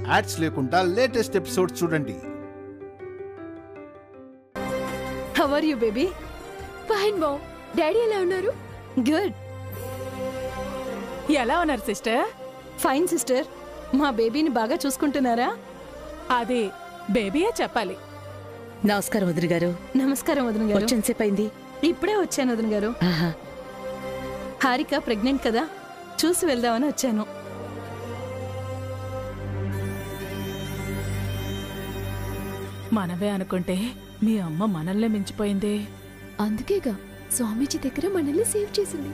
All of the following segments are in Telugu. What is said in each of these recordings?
యాడ్స్ లేకుండా లేటెస్ట్ ఎపిసోడ్ చూడండి. How are you baby? Fine mom. Daddy ఎలా ఉన్నారు? గుడ్. ఎలా ఉన్నారు సిస్టర్? Fine sister. మా బేబీని బాగా చూసుకుంటున్నారా? అదే బేబీయే చెప్పాలి. నమస్కారం వదిన గారు. నమస్కారం వదిన గారు. వచ్చేసేపు అయింది. ఇప్పుడే వచ్చాను వదిన గారు. హారిక ప్రెగ్నెంట్ కదా, చూసి వెళ్దామని వచ్చాను. మనవే అనుకుంటే మీ అమ్మ మనల్నే మించిపోయింది. అందుకేగా స్వామీజీ దగ్గర మనల్ని సేవ్ చేసింది.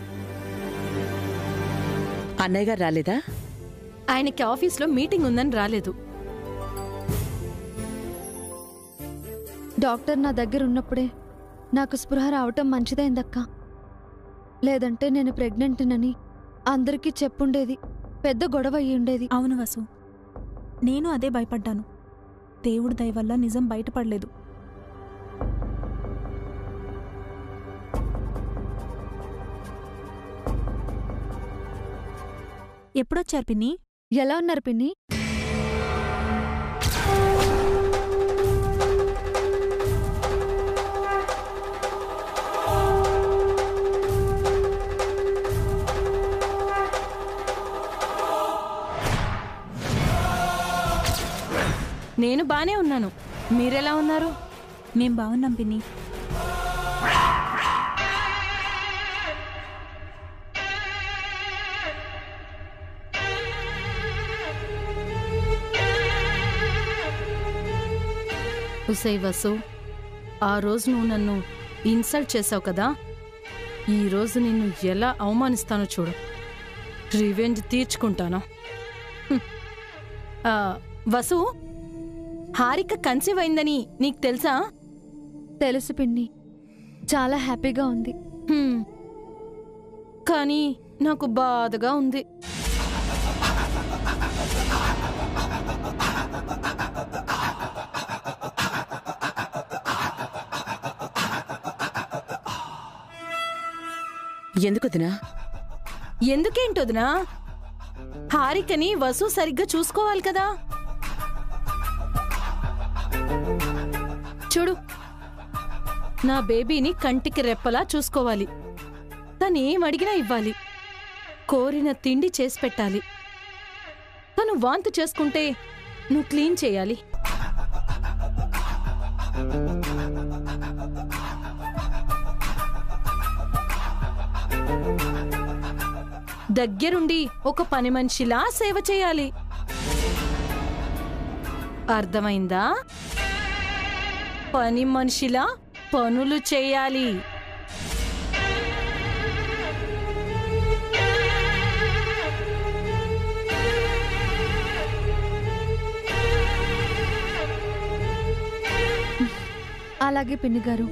అన్నయ్య గారు రాలేదా? ఆయనకి ఆఫీస్లో మీటింగ్ ఉందని రాలేదు. డాక్టర్ నా దగ్గర ఉన్నప్పుడే నాకు స్పృహ రావటం మంచిదైందక్క. లేదంటే నేను ప్రెగ్నెంట్నని అందరికీ చెప్పుండేది. పెద్ద గొడవ అయ్యి ఉండేది. అవును వసు, నేను అదే భయపడ్డాను. దేవుడి దయ వల్ల నిజం బయటపడలేదు. ఎప్పుడొచ్చారు పిన్ని? ఎలా ఉన్నారు పిన్ని? నేను బానే ఉన్నాను. మీరెలా ఉన్నారు? మేం బాగున్నాం పిన్ని. ఉసై వసు, ఆ రోజు నువ్వు నన్ను ఇన్సల్ట్ చేసావు కదా, ఈ రోజు నిన్ను ఎలా అవమానిస్తానో చూడు. రివెంజ్ తీర్చుకుంటాను. వసు, హారిక కన్సీవ్ అయిందని నీకు తెలుసా? తెలుసు పిన్ని. చాలా హ్యాపీగా ఉంది. కానీ నాకు బాధగా ఉంది. ఎందుకొదినా? ఎందుకేంటొదినా? హారికని వసు సరిగ్గా చూసుకోవాలి కదా. చూడు, నా బేబీని కంటికి రెప్పలా చూసుకోవాలి. తనేం అడిగినా ఇవ్వాలి. కోరిన తిండి చేసి పెట్టాలి. తను వాంతు చేసుకుంటే నువ్వు క్లీన్ చేయాలి. దగ్గరుండి ఒక పని మనిషిలా సేవ చేయాలి. అర్థమైందా? పని మనిషిలా పనులు చేయాలి. అలాగే పిన్ని గారు.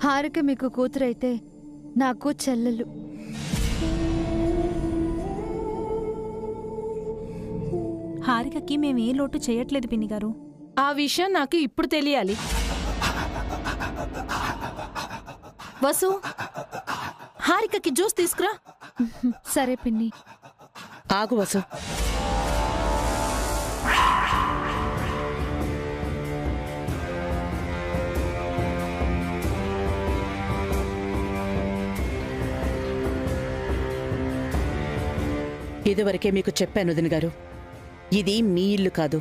హారిక మీకు కూతురైతే నాకు చెల్లెలు. హారికకి మేమే లోటు చేయట్లేదు పిన్ని గారు. ఆ విషయం నాకు ఇప్పుడు తెలియాలి. వసు, హారికకి జ్యూస్ తీసుకురా. సరే పిన్ని. ఆగు వసు. ఇదివరకే మీకు చెప్పాను వదిన గారు, ఇది మీ ఇల్లు కాదు.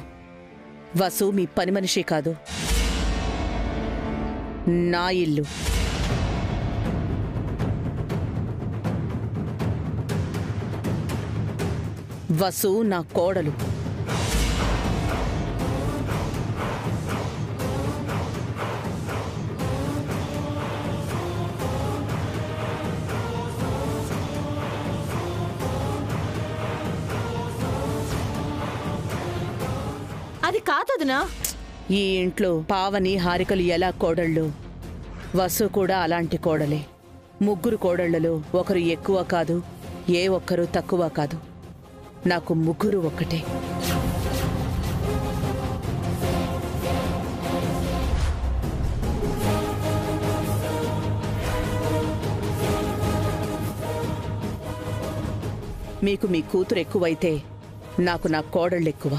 వసు మీ పని మనిషి కాదు, నా ఇల్లు. వసు నా కోడలు. అది కాదనా? ఈ ఇంట్లో పావని హారికలు ఎలా కోడళ్ళు, వసు కూడా అలాంటి కోడలే. ముగ్గురు కోడళ్లలో ఒకరు ఎక్కువ కాదు, ఏ ఒక్కరు తక్కువ కాదు. నాకు ముగ్గురు ఒక్కటే. మీకు మీ కూతురు ఎక్కువైతే నాకు నా కోడళ్ళెక్కువ.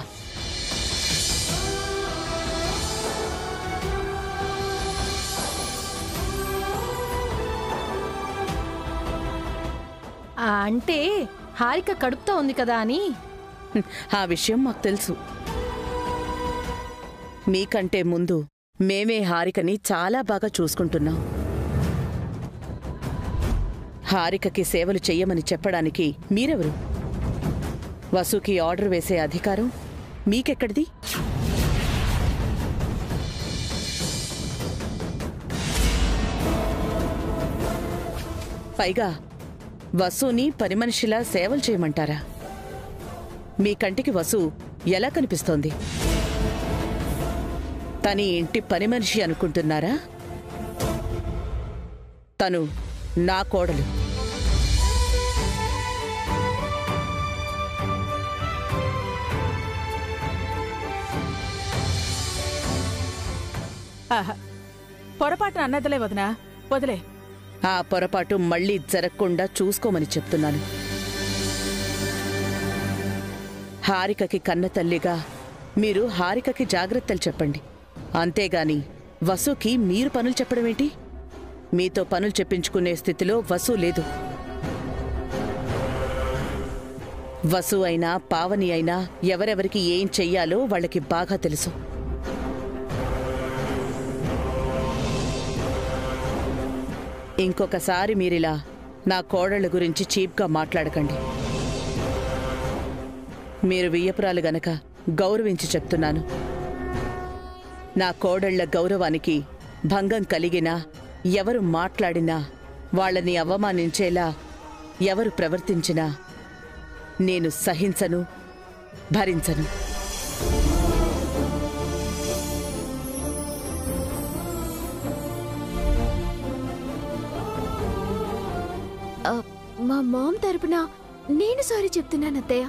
అంటే హారిక కడుపుతో ఉంది కదా అని. ఆ విషయం మాకు తెలుసు. మీకంటే ముందు మేమే హారికని చాలా బాగా చూసుకుంటున్నాం. హారికకి సేవలు చెయ్యమని చెప్పడానికి మీరెవరు? వసుకి ఆర్డర్ వేసే అధికారం మీకెక్కడిది? పైగా వసుని పనిమనిషిలా సేవలు చేయమంటారా? మీ కంటికి వసు ఎలా కనిపిస్తోంది? తని ఇంటి పనిమనిషి అనుకుంటున్నారా? తను నా కోడలు. పొరపాటున అన్నదిలే వదినా, వదిలే. ఆ పొరపాటు మళ్ళీ జరగకుండా చూసుకోమని చెప్తున్నాను. హారికకి కన్న తల్లిగా మీరు హారికకి జాగ్రత్తలు చెప్పండి. అంతేగాని వసుకి మీరు పనులు చెప్పడమేంటి? మీతో పనులు చెప్పించుకునే స్థితిలో వసు లేదు. వసు అయినా పావని అయినా ఎవరెవరికి ఏం చెయ్యాలో వాళ్ళకి బాగా తెలుసు. ఇంకొకసారి మీరిలా నా కోడళ్ళ గురించి చీప్గా మాట్లాడకండి. మీరు వియ్యపురాలు గనక గౌరవించి చెప్తున్నాను. నా కోడళ్ల గౌరవానికి భంగం కలిగినా, ఎవరు మాట్లాడినా, వాళ్ళని అవమానించేలా ఎవరు ప్రవర్తించినా నేను సహించను, భరించను. మా మామ్ తరపున నేను సారీ చెప్తున్నాను అత్తయ్య.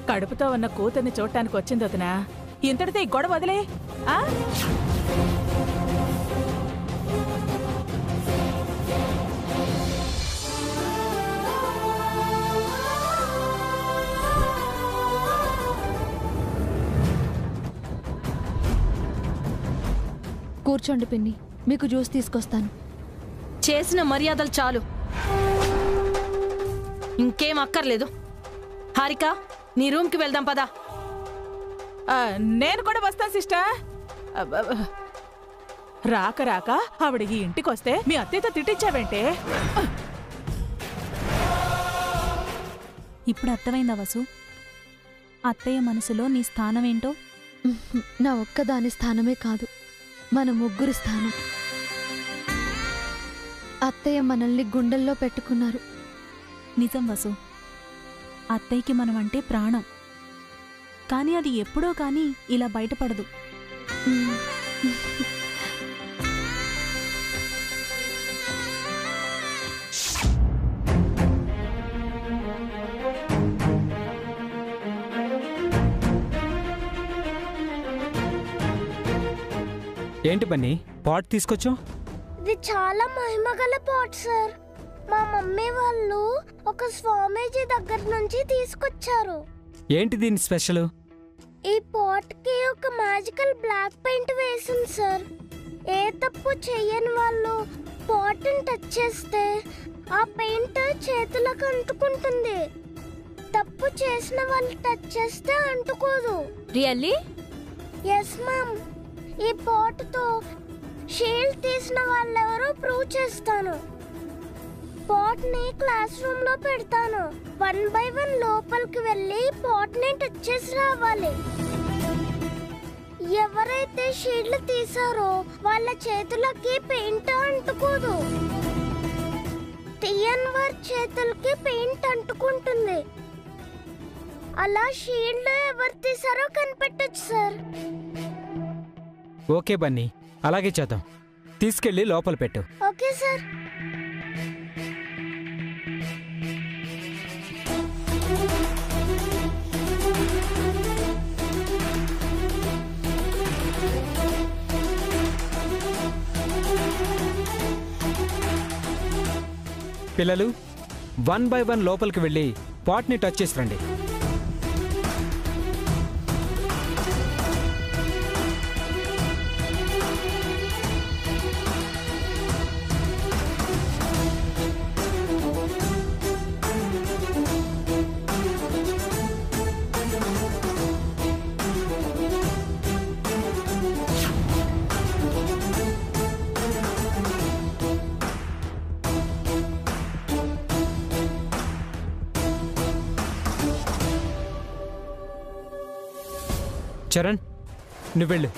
కడుపుతో ఉన్న కూతుర్ని చూడటానికి వచ్చింది వదినా. ఇంతటితో ఈ గొడవ వదిలే. కూర్చోండి పిన్ని, మీకు జ్యూస్ తీసుకొస్తాను. చేసిన మర్యాదలు చాలు, ఇంకేం అక్కర్లేదు. హారిక, నీ రూమ్కి వెళ్దాం పదా. నేను కూడా వస్తాను సిస్టర్. రాక రాక ఆవిడ ఈ ఇంటికొస్తే మీ అత్తయ్యతో తిట్టించావేంటే? ఇప్పుడు అర్థమైందా వసు? అత్తయ్య మనసులో నీ స్థానం ఏంటో? నా ఒక్కదాని స్థానమే కాదు, మన ముగ్గురి స్థానం. అత్తయ్య మనల్ని గుండెల్లో పెట్టుకున్నారు. నిజం వసు, అత్తయ్యకి మనమంటే ప్రాణం. కానీ అది ఎప్పుడో కానీ ఇలా బయటపడదు. ఏంటి బన్నీ పాట్ తీసుకొచ్చు? ఇది చాలా మహిమగల పాట్ సార్. మా మమ్మీ వాళ్ళు ఒక స్వామీజీ దగ్గర నుంచి తీసుకొచ్చారు. ఏంటి దీని స్పెషల్? ఈ పాట్ కి ఒక మ్యాజికల్ బ్లాక్ పెయింట్ వేసింది సార్. ఏ తప్పు చెయ్యని వాళ్ళు పాట్ ని టచ్ చేస్తే ఆ పెయింట్ చేతులకు అంటుకుంటుంది. తప్పు చేసిన వాళ్ళు టచ్ చేస్తే అంటుకోదు. రియల్లీ? Yes ma'am. ఈ పాట్ తో షీల్డ్ తీసిన వాళ్ళెవరో ప్రూవ్ చేస్తాను. పాట్ ని క్లాస్ రూమ్ లో పెడతాను. 1 by 1 లోపలికి వెళ్ళి పాట్ ని టచ్ చేసి రావాలి. ఎవరైతే షీల్డ్ తీసారో వాళ్ళ చేతులకి పెయింట్ అంటుకోదు. తీయన్ వారి చేతులకి పెయింట్ అంటుకుంటుంది. అలా షీల్డ్ ఎవరు తీసారో కనిపెట్టొచ్చు సార్. ఓకే బన్నీ, అలాగే చేద్దాం. తీసుకెళ్ళి లోపల పెట్టు. Okay sir. పిల్లలు, 1 by 1 లోపలికి వెళ్ళి పాట్ని టచ్ చేసి రండి. చరణ్, నువ్వు వెళ్ళు.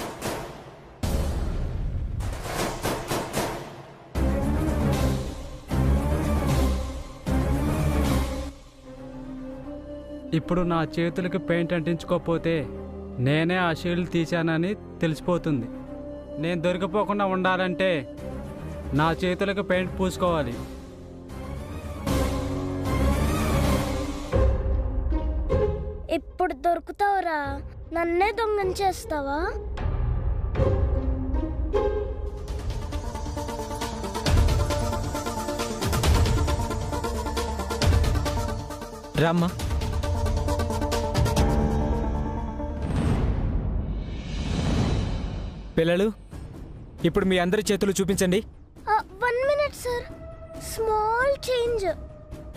ఇప్పుడు నా చేతులకి పెయింట్ అంటించుకోకపోతే నేనే ఆ షీల్డ్ తీశానని తెలిసిపోతుంది. నేను దొరికిపోకుండా ఉండాలంటే నా చేతులకి పెయింట్ పూసుకోవాలి. ఇప్పుడు దొరుకుతావురా, నన్నే దొంగని చేస్తావా? రామ్మా. పిల్లలు, ఇప్పుడు మీ అందరి చేతులు చూపించండి. 1 minute సార్, స్మాల్ చేంజ్.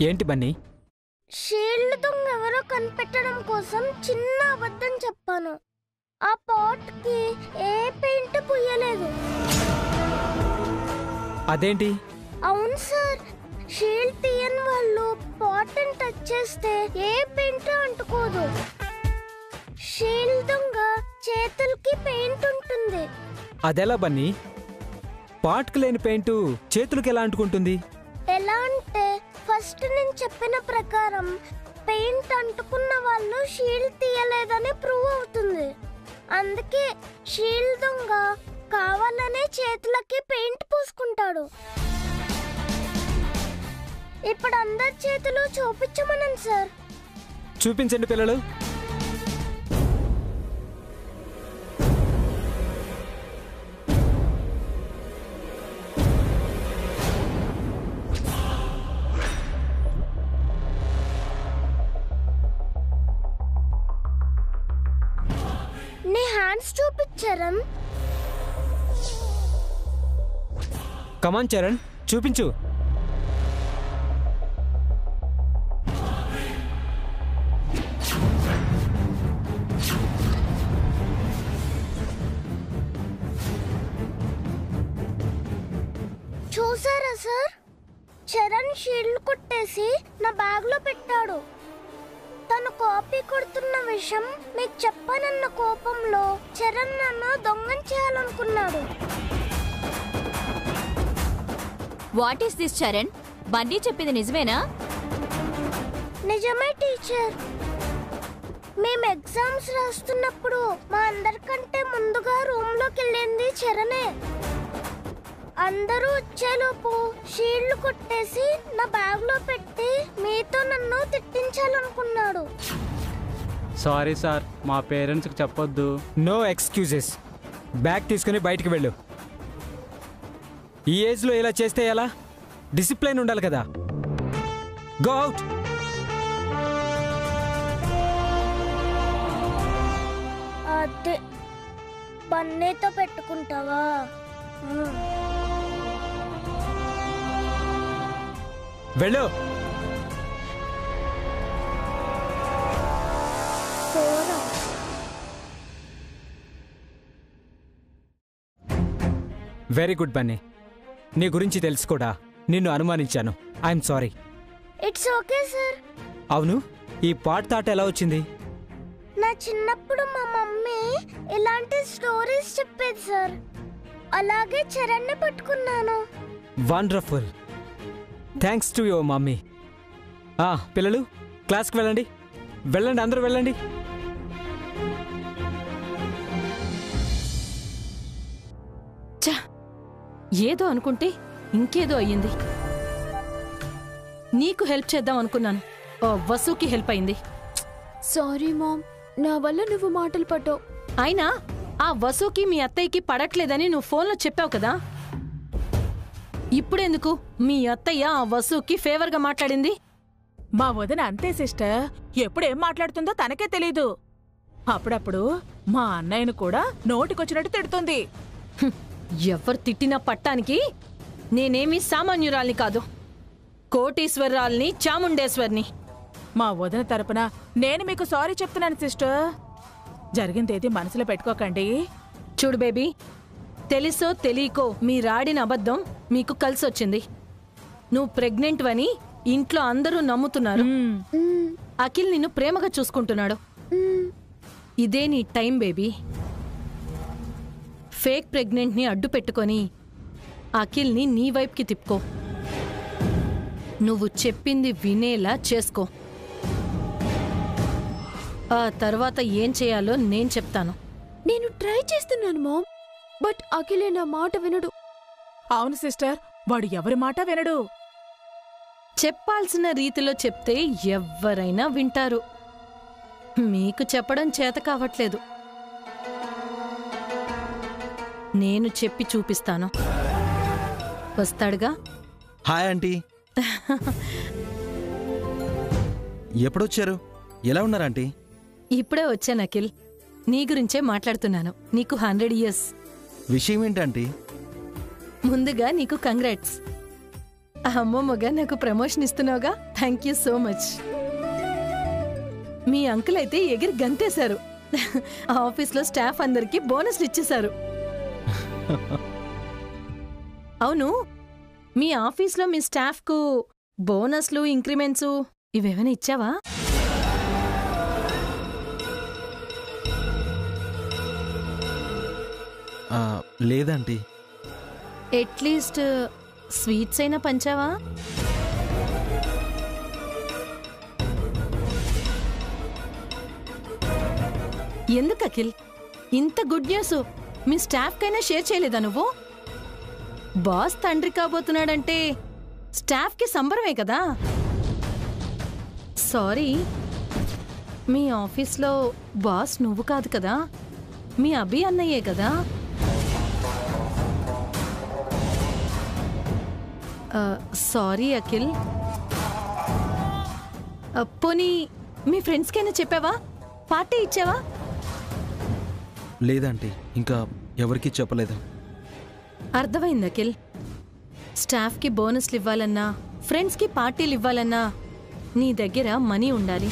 ఏంటి బన్నీ? షీల్డ్ దొంగ ఎవరో కనిపెట్టడం కోసం చిన్న అబద్ధం చెప్పాను. ఆ పాట్ కి ఏ పెయింట్ పుయ్యలేదు. అదేంటి? అవును సార్, షీల్డ్ తీయని వాళ్ళు పాట్ ని టచ్ చేస్తే ఏ పెయింట్ అంటుకోదు. షీల్డ్ దొంగ చేతులకి పెయింట్ ఉంటుంది. అదెలా బన్నీ? పాట్కి లేని పెయింట్ చేతులకి ఎలా అంటుకుంటుంది? ఎలా అంటే, ఫస్ట్ నేను చెప్పిన ప్రకారం పెయింట్ అంటుకున్న వాళ్ళు షీల్డ్ తీయలేదని ప్రూవ్ అవుతుంది. అందుకే షీల్డ్ దొంగ కావాలనే చేతులకి పెయింట్ పూసుకుంటాడు. ఇప్పుడు అందరి చేతులు చూపించమనండి సార్. చూపించండి పిల్లలు. నీ హ్యాండ్స్ చూపించరం. కమాన్ చరణ్, చూపించు. చూసారా సార్, చరణ్ షీల్డ్ కొట్టేసి నా బ్యాగ్ లో పెట్టాడు. తను కాపీ కొడుతున్న విషయం మీకు చెప్పానన్న కోపంలో చరణ్ నన్ను దొంగని చేయాలనుకున్నాడు. What is this Charan? Bunny చెప్పింది నిజమేనా? నిజమే టీచర్. మేము ఎగ్జామ్స్ రాస్తున్నప్పుడు మా అందరికంటే ముందుగా రూమ్ లోకి వెళ్ళింది చరణే. అందరూ వచ్చేలోపు షీల్డ్ కొట్టేసి నా బ్యాగ్ లో పెట్టి మీతో నన్ను తిట్టించాలనుకున్నాడు. సారీ సార్, మా పేరెంట్స్కి చెప్పొద్దు. No excuses. బ్యాగ్ తీసుకుని బయటికి వెళ్ళు. ఈ ఏజ్లో ఇలా చేస్తే ఎలా? డిసిప్లైన్ ఉండాలి కదా. Go out. అదే బన్నీతో పెట్టుకుంటావా? వెళ్ళు. Very good Bunny. నీ గురించి తెలుసుకోడా నిన్ను అనుమానించాను. I'm sorry. It's okay sir. అవును, ఈ పాట తాట ఎలా వచ్చింది? నా చిన్నప్పుడు మా మమ్మీ ఇలాంటి స్టోరీస్ చెప్పేది సార్. అలాగే చరణ్ని పట్టుకున్నాను. Wonderful. Thanks to your mummy. పిల్లలు, క్లాస్కి వెళ్ళండి. వెళ్ళండి, అందరూ వెళ్ళండి. ఏదో అనుకుంటే ఇంకేదో అయ్యింది. నీకు హెల్ప్ చేద్దాం అనుకున్నాను, వసుకి హెల్ప్ అయింది. సారీ మామ్, నా వల్ల నువ్వు మాటలు పడ్డావు. అయినా ఆ వసుకి మీ అత్తయ్యకి పడట్లేదని నువ్వు ఫోన్లో చెప్పావు కదా. ఇప్పుడెందుకు మీ అత్తయ్య ఆ వసుకి ఫేవర్గా మాట్లాడింది? మా వదిన అంతే సిస్టర్, ఎప్పుడేం మాట్లాడుతుందో తనకే తెలీదు. అప్పుడప్పుడు మా అన్నయ్యను కూడా నోటికొచ్చినట్టు తిడుతుంది. ఎవరు తిట్టినా పట్టానికి నేనేమీ సామాన్యురాల్ని కాదు, కోటీశ్వరరాల్ని, చాముండేశ్వర్ని. మా వదిన తరపున నేను మీకు సారీ చెప్తున్నాను సిస్టర్. జరిగిందేది మనసులో పెట్టుకోకండి. చూడు బేబీ, తెలుసో తెలియకో మీరాడిన అబద్ధం మీకు కలిసొచ్చింది. నువ్వు ప్రెగ్నెంట్ వని ఇంట్లో అందరూ నమ్ముతున్నారు. అఖిల్ నిన్ను ప్రేమగా చూసుకుంటున్నాడు. ఇదే నీ టైం బేబీ. ఫేక్ ప్రెగ్నెంట్ని అడ్డు పెట్టుకొని అఖిల్ని నీ వైపుకి తిప్పుకో. నువ్వు చెప్పింది వినేలా చేసుకో. ఆ తర్వాత ఏం చేయాలో నేను చెప్తాను. నేను ట్రై చేస్తున్నాను మామ్, బట్ అఖిలే నా మాట వినడు. అవును సిస్టర్, వాడు ఎవరి మాట వినడు. చెప్పాల్సిన రీతిలో చెప్తే ఎవ్వరైనా వింటారు. మీకు చెప్పడం చేత కావట్లేదు. నేను చెప్పి చూపిస్తాను. వస్తాడుగా. Hi aunty. ఎప్పుడొచ్చారు? ఎలా ఉన్నారు ఆంటీ? ఇప్పుడే వచ్చాను అఖిల్. నీ గురించే మాట్లాడుతున్నాను. నీకు 100 years. విషయం ఏంటంటీ? ముందుగా నీకు కంగ్రాట్స్. అమ్మమ్మగా నాకు ప్రమోషన్ ఇస్తున్నావుగా, థ్యాంక్ యూ సో మచ్. మీ అంకుల్ అయితే ఎగిరి గంతేశారు. ఆఫీస్లో స్టాఫ్ అందరికీ బోనస్లు ఇచ్చేశారు. అవును, మీ ఆఫీస్లో మీ స్టాఫ్కు బోనస్లు, ఇంక్రిమెంట్స్ ఇవేమైనా ఇచ్చావా? లేదంటీ. అట్లీస్ట్ స్వీట్స్ అయినా పంచావా? ఎందుకు అఖిల్ ఇంత గుడ్ న్యూస్ మీ స్టాఫ్కైనా షేర్ చేయలేదా నువ్వు? బాస్ తండ్రి కాబోతున్నాడంటే స్టాఫ్కి సంబరమే కదా. సారీ, మీ ఆఫీస్లో బాస్ నువ్వు కాదు కదా, మీ అభి అన్నయ్యే కదా. సారీ అఖిల్. పోనీ మీ ఫ్రెండ్స్కైనా చెప్పావా? పార్టీ ఇచ్చావా? లేదంటీ, ఇంకా ఎవరికీ చెప్పలేదు. అర్థమైంది అఖిల్. స్టాఫ్కి బోనస్లు ఇవ్వాలన్నా, ఫ్రెండ్స్కి పార్టీలు ఇవ్వాలన్నా నీ దగ్గర మనీ ఉండాలి.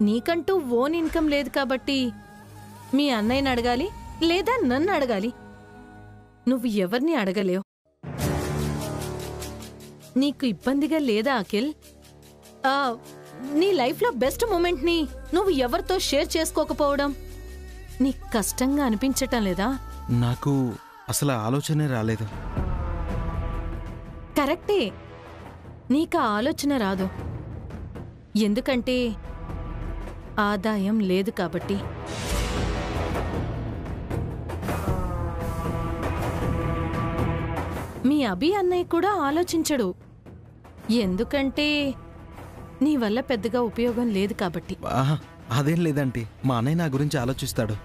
నీకంటూ ఓన్ ఇన్కమ్ లేదు కాబట్టి మీ అన్నయ్యని అడగాలి, లేదా నన్ను అడగాలి. నువ్వు ఎవరిని అడగలేవు. నీకు ఇబ్బందిగా లేదా అఖిల్? నీ లైఫ్లో బెస్ట్ మూమెంట్ని నువ్వు ఎవరితో షేర్ చేసుకోకపోవడం నీకు కష్టంగా అనిపించటం లేదా? నాకు అసలు ఆలోచనే రాలేదు. కరెక్టే, నీకు ఆలోచన రాదు. ఎందుకంటే ఆదాయం లేదు కాబట్టి. మీ అభి అన్నయ్య కూడా ఆలోచించడు. ఎందుకంటే నీ వల్ల పెద్దగా ఉపయోగం లేదు కాబట్టి. అదేం లేదంటీ, మా అన్నయ్య నా గురించి ఆలోచిస్తాడు.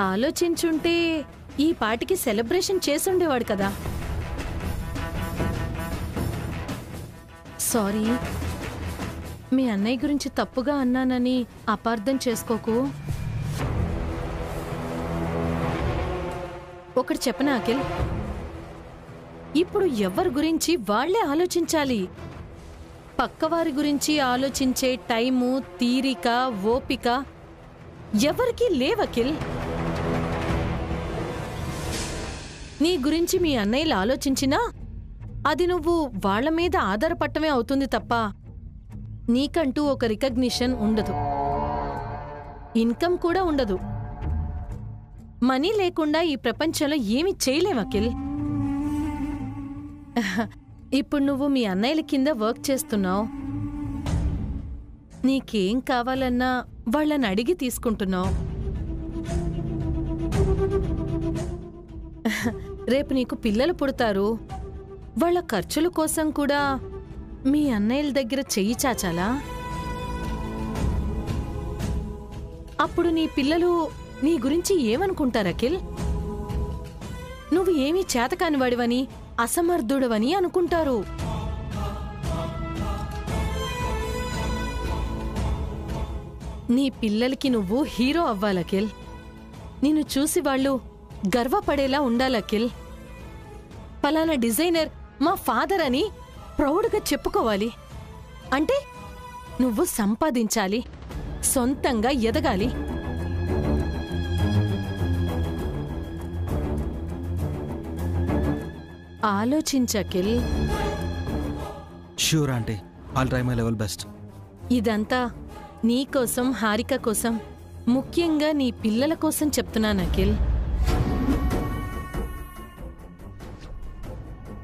ఆలోచించుంటే ఈ పాటికి సెలబ్రేషన్ చేసుండేవాడు కదా. సారీ, మీ అన్నయ్య గురించి తప్పుగా అన్నానని అపార్థం చేసుకోకు. ఒకటి చెప్పనా అఖిల్, ఇప్పుడు ఎవరి గురించి వాళ్లే ఆలోచించాలి. పక్కవారి గురించి ఆలోచించే టైము, తీరిక, ఓపిక ఎవరికీ లేవకిల్. నీ గురించి మీ అన్నయ్యలు ఆలోచించినా అది నువ్వు వాళ్ల మీద ఆధారపడటమే అవుతుంది తప్ప నీకంటూ ఒక రికగ్నిషన్ ఉండదు, ఇన్కమ్ కూడా ఉండదు. మనీ లేకుండా ఈ ప్రపంచంలో ఏమీ చేయలేం అఖిల్. ఇప్పుడు నువ్వు మీ అన్నయ్యల కింద వర్క్ చేస్తున్నావు. నీకేం కావాలన్నా వాళ్ళని అడిగి తీసుకుంటున్నావు. రేపు నీకు పిల్లలు పుడతారు, వాళ్ళ ఖర్చుల కోసం కూడా మీ అన్నయ్యల దగ్గర చెయ్యి చాచాలా? అప్పుడు నీ పిల్లలు నీ గురించి ఏమనుకుంటారు అఖిల్? నువ్వు ఏమీ చేతకానివాడివని, అసమర్థుడవని అనుకుంటారు. నీ పిల్లలకి నువ్వు హీరో అవ్వాలఖిల్. నిన్ను చూసి వాళ్ళు గర్వపడేలా ఉండాలఖిల్. పలానా డిజైనర్ మా ఫాదర్ అని ప్రౌడ్గా చెప్పుకోవాలి. అంటే నువ్వు సంపాదించాలి, సొంతంగా ఎదగాలి. ఆలోచించకిల్. Sure aunty, I'll try my level best. ఇదంతా నీకోసం, హారిక కోసం, ముఖ్యంగా నీ పిల్లల కోసం చెప్తున్నాను అఖిల్.